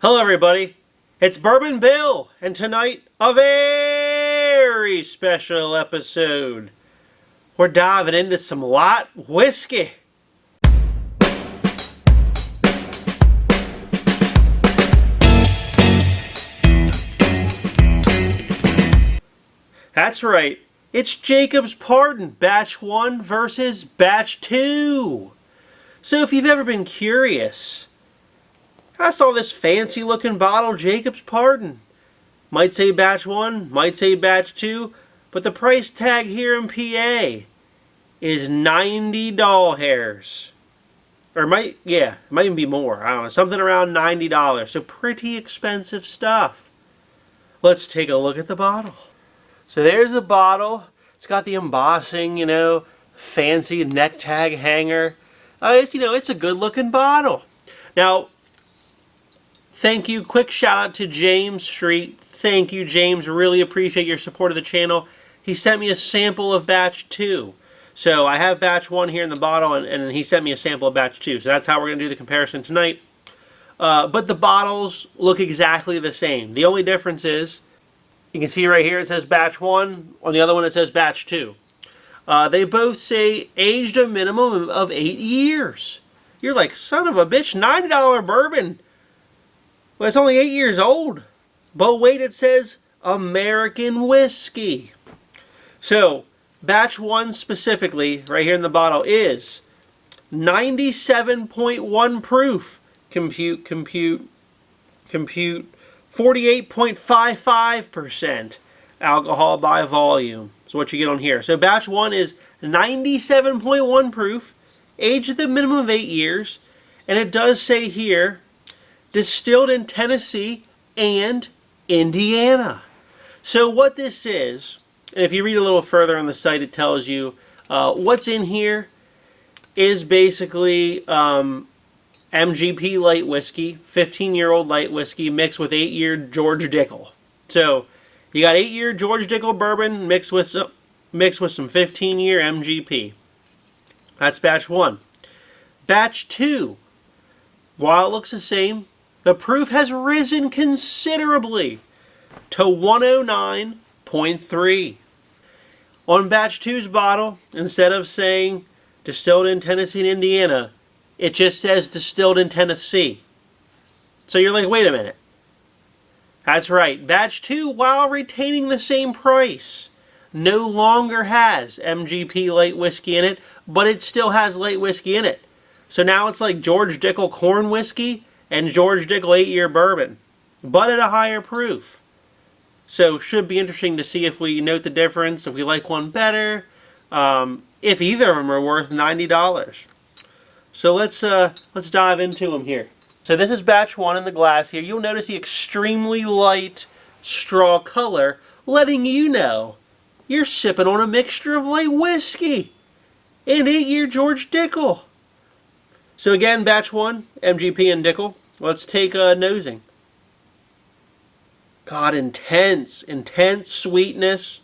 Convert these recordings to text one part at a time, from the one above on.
Hello everybody, it's Bourbon Bill, and tonight a very special episode. We're diving into some light whiskey. That's right, it's Jacob's Pardon, Batch 1 versus Batch 2. So if you've ever been curious, I saw this fancy looking bottle, Jacob's Pardon. Might say batch 1, might say batch 2, but the price tag here in PA is 90 doll hairs. Or it might even be more. I don't know, something around $90. So pretty expensive stuff. Let's take a look at the bottle. So there's the bottle. It's got the embossing, fancy neck tag hanger. It's a good looking bottle. Now, thank you. Quick shout out to James Street. Thank you, James. Really appreciate your support of the channel. He sent me a sample of batch 2. So I have batch 1 here in the bottle, and he sent me a sample of batch 2. So that's how we're going to do the comparison tonight. But the bottles look exactly the same. The only difference is, you can see right here it says batch 1. On the other one it says batch 2. They both say aged a minimum of 8 years. You're like, son of a bitch, $90 bourbon. Well, it's only 8 years old. But wait, it says American whiskey. So, batch 1 specifically, right here in the bottle, is 97.1 proof. Compute. 48.55% alcohol by volume. Is what you get on here. So, batch 1 is 97.1 proof, aged at the minimum of 8 years. And it does say here, distilled in Tennessee and Indiana. So what this is, and if you read a little further on the site, it tells you what's in here is basically MGP light whiskey, 15-year-old light whiskey mixed with 8-year George Dickel. So you got 8-year George Dickel bourbon mixed with some 15-year MGP. That's batch 1. Batch 2, while it looks the same, the proof has risen considerably to 109.3. On batch 2's bottle, instead of saying distilled in Tennessee and Indiana, it just says distilled in Tennessee. So you're like, wait a minute. That's right. Batch 2, while retaining the same price, no longer has MGP light whiskey in it, but it still has light whiskey in it. So now it's like George Dickel corn whiskey and George Dickel 8-year bourbon, but at a higher proof. So should be interesting to see if we note the difference, if we like one better, if either of them are worth $90. So let's dive into them here. So this is batch 1 in the glass here. You'll notice the extremely light straw color, letting you know you're sipping on a mixture of light whiskey and 8-year George Dickel. So again, batch 1, MGP and Dickel. Let's take a nosing. God, intense sweetness.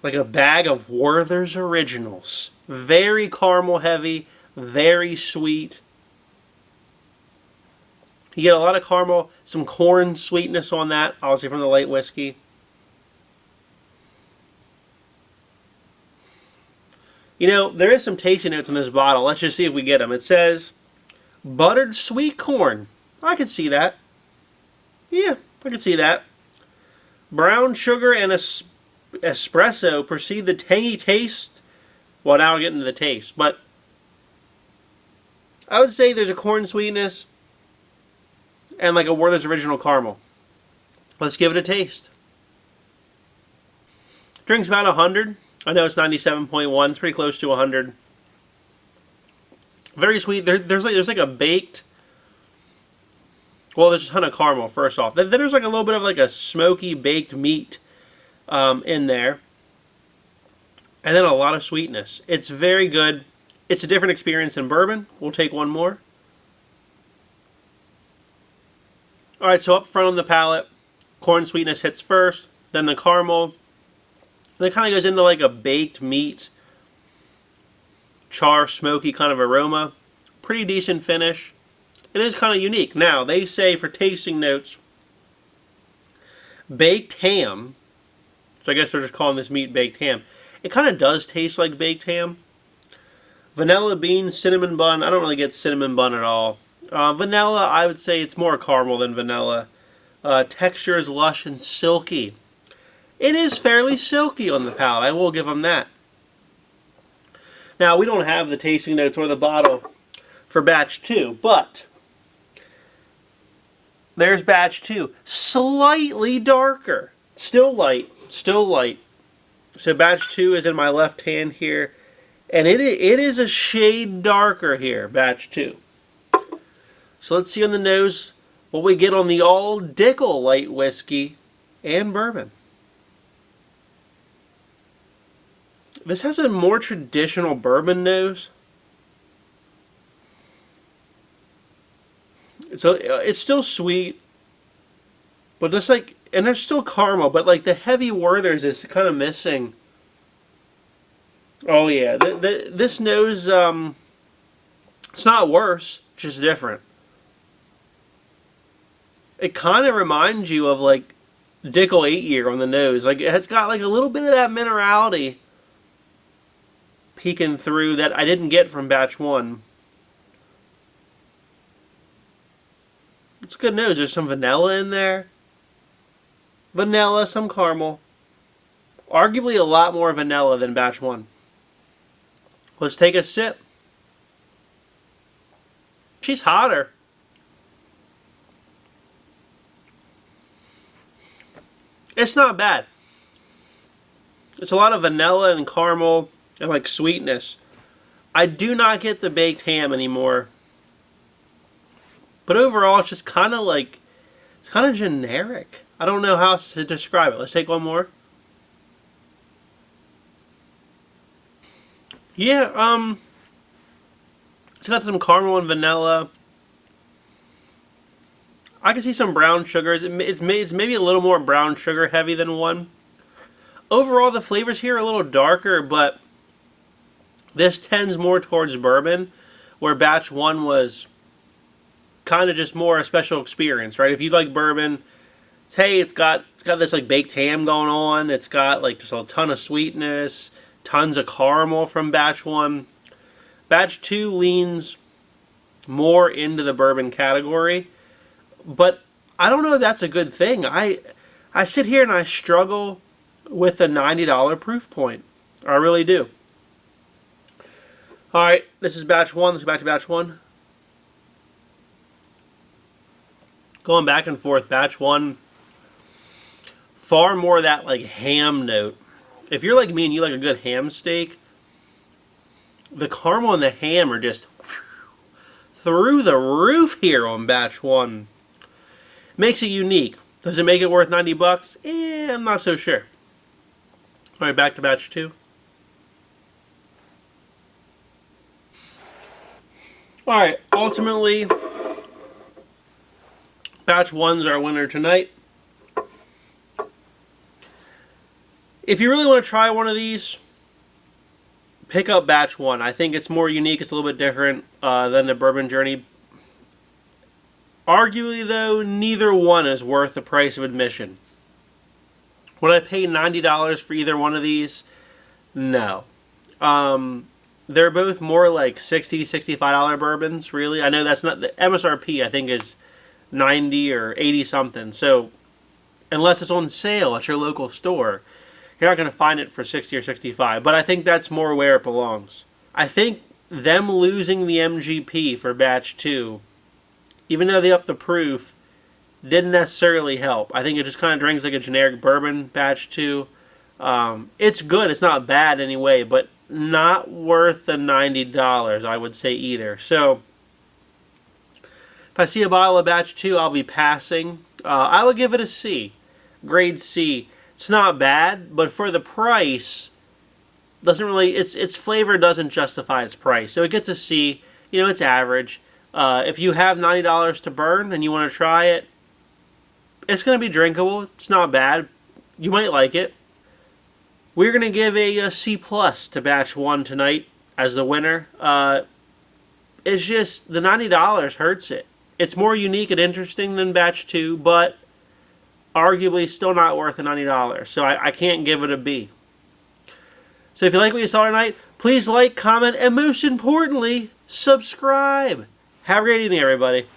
Like a bag of Werther's Originals. Very caramel heavy, very sweet. You get a lot of caramel, some corn sweetness on that, obviously from the light whiskey. There is some tasting notes in this bottle. Let's just see if we get them. It says buttered sweet corn. I could see that. Yeah, I could see that. Brown sugar and espresso precede the tangy taste. Well, now we're getting to the taste. But I would say there's a corn sweetness and like a Werther's Original caramel. Let's give it a taste. Drink's about 100. I know it's 97.1. It's pretty close to 100. Very sweet. There's like a baked. Well, there's a ton of caramel first off. Then there's like a little bit of like a smoky baked meat in there, and then a lot of sweetness. It's very good. It's a different experience than bourbon. We'll take one more. All right. So up front on the palate, corn sweetness hits first, then the caramel. Then it kind of goes into like a baked meat, char, smoky kind of aroma. Pretty decent finish. It is kind of unique. Now, they say for tasting notes, baked ham. So I guess they're just calling this meat baked ham. It kind of does taste like baked ham. Vanilla bean, cinnamon bun. I don't really get cinnamon bun at all. Vanilla, I would say it's more caramel than vanilla. Texture is lush and silky. It is fairly silky on the palate. I will give them that. Now, we don't have the tasting notes or the bottle for batch 2, but there's batch 2. Slightly darker. Still light. Still light. So batch 2 is in my left hand here. And it is a shade darker here, batch 2. So let's see on the nose what we get on the Old Dickel light whiskey and bourbon. This has a more traditional bourbon nose. It's still sweet, but just like, and there's still caramel, but like the heavy Werther's is kind of missing. Oh yeah, this nose, it's not worse, just different. It kind of reminds you of like Dickel 8-year on the nose. Like it's got like a little bit of that minerality peeking through that I didn't get from batch 1. It's a good nose. There's some vanilla in there. Vanilla, some caramel. Arguably a lot more vanilla than batch 1. Let's take a sip. She's hotter. It's not bad. It's a lot of vanilla and caramel and like sweetness. I do not get the baked ham anymore. But overall, it's just kind of like, it's kind of generic. I don't know how else to describe it. Let's take one more. Yeah, it's got some caramel and vanilla. I can see some brown sugars. It's maybe a little more brown sugar heavy than 1. Overall, the flavors here are a little darker, but this tends more towards bourbon, where batch 1 was kind of just more a special experience, right? If you like bourbon, it's got this like baked ham going on. It's got like just a ton of sweetness, tons of caramel from batch 1. Batch 2 leans more into the bourbon category, but I don't know if that's a good thing. I sit here and I struggle with the $90 proof point. I really do. Alright, this is batch 1. Let's go back to batch 1. Going back and forth, batch 1, far more that like ham note. If you're like me and you like a good ham steak, the caramel and the ham are just through the roof here on batch 1. Makes it unique. Does it make it worth $90? I'm not so sure. Alright, back to batch 2. Alright, ultimately, batch 1's our winner tonight. If you really want to try one of these, pick up batch 1. I think it's more unique. It's a little bit different than the Bourbon Journey. Arguably, though, neither one is worth the price of admission. Would I pay $90 for either one of these? No. They're both more like $60, $65 bourbons, really. I know that's not the MSRP, I think, is 90 or 80 something. So, unless it's on sale at your local store, you're not going to find it for 60 or 65. But I think that's more where it belongs. I think them losing the MGP for batch 2, even though they upped the proof, didn't necessarily help. I think it just kind of drinks like a generic bourbon batch 2. It's good. It's not bad anyway, but not worth the $90, I would say, either. So, if I see a bottle of batch 2, I'll be passing. I would give it a C. Grade C. It's not bad, but for the price, doesn't really, its flavor doesn't justify its price. So it gets a C. You know, it's average. If you have $90 to burn and you want to try it, it's going to be drinkable. It's not bad. You might like it. We're going to give a C+ to batch 1 tonight as the winner. It's just, the $90 hurts it. It's more unique and interesting than batch 2, but arguably still not worth the $90. So I can't give it a B. So if you like what you saw tonight, please like, comment, and most importantly, subscribe. Have a great evening, everybody.